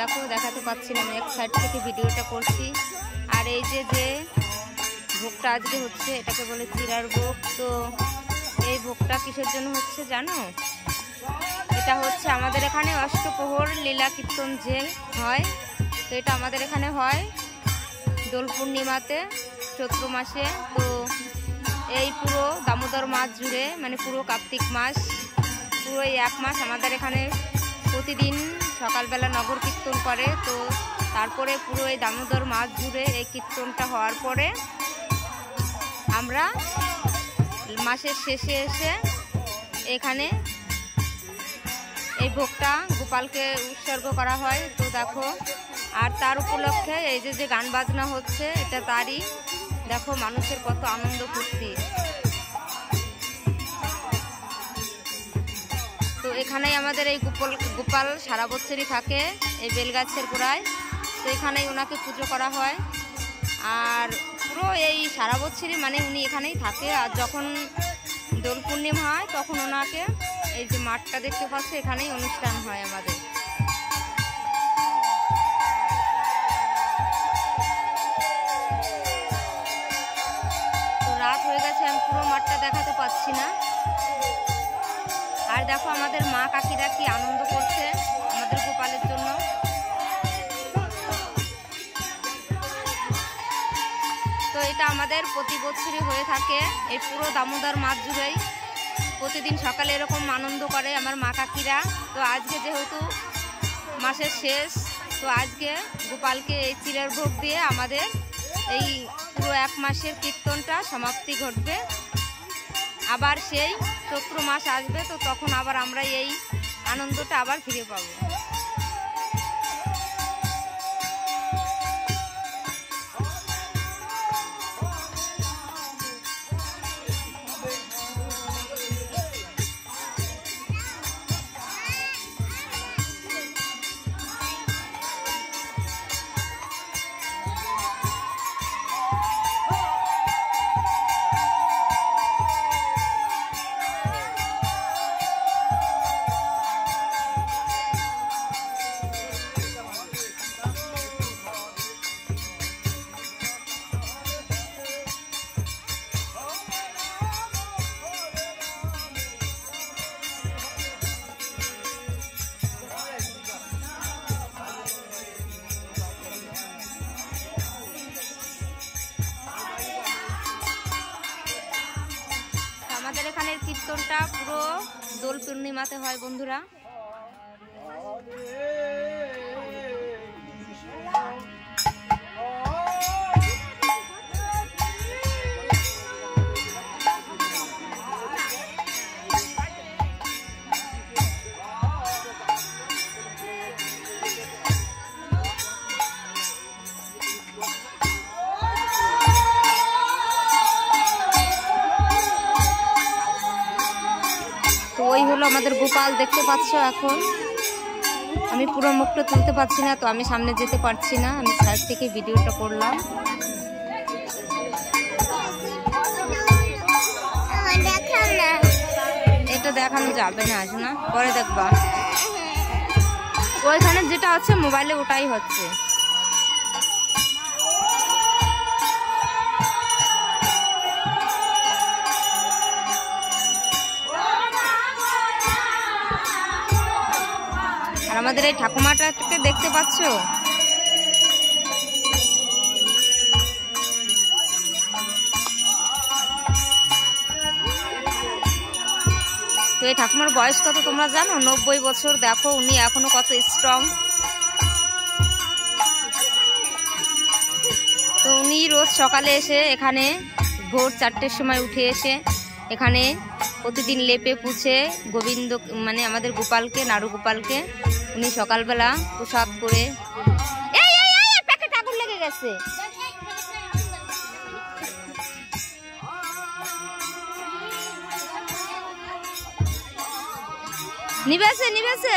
দেখো দেখাতে পাচ্ছি না, আমি এক সাইড থেকে ভিডিওটা করছি। আর এই যে যে ভোগটা আজকে হচ্ছে এটাকে বলে চিরার ভোগ। তো এই ভোগটা কিসের জন্য হচ্ছে জানো? এটা হচ্ছে আমাদের এখানে অষ্টপ্রহর লীলা কীর্তন যে হয়, তো এটা আমাদের এখানে হয় দোল পূর্ণিমাতে চৈত্র মাসে। তো এই পুরো দামোদর মাস জুড়ে, মানে পুরো কার্তিক মাস, পুরো এই এক মাস আমাদের এখানে প্রতিদিন সকালবেলা নগর কীর্তন করে। তো তারপরে পুরো এই দামোদর মাস জুড়ে এই কীর্তনটা হওয়ার পরে আমরা মাসের শেষে এসে এখানে এই ভোগটা গোপালকে উৎসর্গ করা হয়। তো দেখো, আর তার উপলক্ষে এই যে যে গান বাজনা হচ্ছে এটা তারই, দেখো মানুষের কত আনন্দ ফুর্তি। তো এখানেই আমাদের এই গোপাল সারা বছরই থাকে এই বেলগাছের গোড়ায়। তো এখানেই ওনাকে পুজো করা হয়। আর পুরো এই সারা বছরই মানে উনি এখানেই থাকে। আর যখন দোল পূর্ণিমা হয় তখন ওনাকে এই যে মাঠটা দেখতে পাচ্ছে এখানেই অনুষ্ঠান হয় আমাদের। তো রাত হয়ে গেছে, আমি পুরো মাঠটা দেখাতে পাচ্ছি না। আর দেখো আমাদের মা কাকিরা কি আনন্দ করছে আমাদের গোপালের জন্য। তো এটা আমাদের প্রতি বছরই হয়ে থাকে এই পুরো দামোদর মাস জুড়েই, প্রতিদিন সকালে এরকম আনন্দ করে আমার মা কাকিরা। তো আজকে যেহেতু মাসের শেষ, তো আজকে গোপালকে এই চিড়ের ভোগ দিয়ে আমাদের এই পুরো এক মাসের কীর্তনটা সমাপ্তি ঘটবে। আবার সেই চৈত্র মাস আসবে, তো তখন আবার আমরা এই আনন্দটা আবার ফিরে পাবো। আমাদের এখানের কীর্তনটা পুরো দোল পূর্ণিমাতে হয় বন্ধুরা। তো ওই হলো আমাদের গোপাল, দেখতে পাচ্ছ। এখন আমি পুরো মুখটা তুলতে পারছি না, তো আমি সামনে যেতে পারছি না, আমি সাইড থেকে ভিডিওটা করলাম। এটা দেখানো যাবে না, আজ না, পরে দেখবা। ওইখানে যেটা হচ্ছে মোবাইলে ওটাই হচ্ছে। আর আমাদের এই ঠাকুমাটাকে দেখতে পাচ্ছ, তো এই ঠাকুমার বয়স কত তোমরা জানো? 90 বছর। দেখো উনি এখনো কত স্ট্রং। তো উনি রোজ সকালে এসে এখানে ভোর 4টের সময় উঠে এসে এখানে প্রতিদিন লেপে পুছে গোবিন্দ মানে আমাদের গোপালকে, নাড়ু গোপালকে উনি সকালবেলা পোশাক করে। এই প্যাকেট আগুন লেগে গেছে। নিবেছে নিবেছে।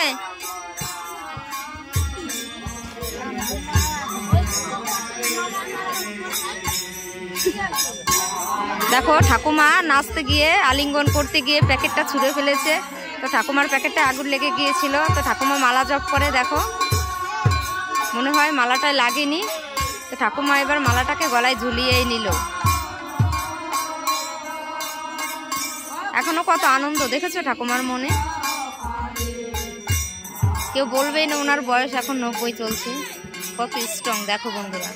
দেখো ঠাকুমা নাচতে গিয়ে আলিঙ্গন করতে গিয়ে প্যাকেটটা ছুঁড়ে ফেলেছে। তো ঠাকুমার প্যাকেটটা আগুন লেগে গিয়েছিল, তো ঠাকুমা মালা জপ করে। দেখো মনে হয় মালাটায় লাগেনি, তো ঠাকুমা এবার মালাটাকে গলায় ঝুলিয়েই নিল। এখনো কত আনন্দ দেখেছো ঠাকুমার মনে। কেউ বলবেই না ওনার বয়স এখন 90 চলছে, কত স্ট্রং দেখো বন্ধুরা।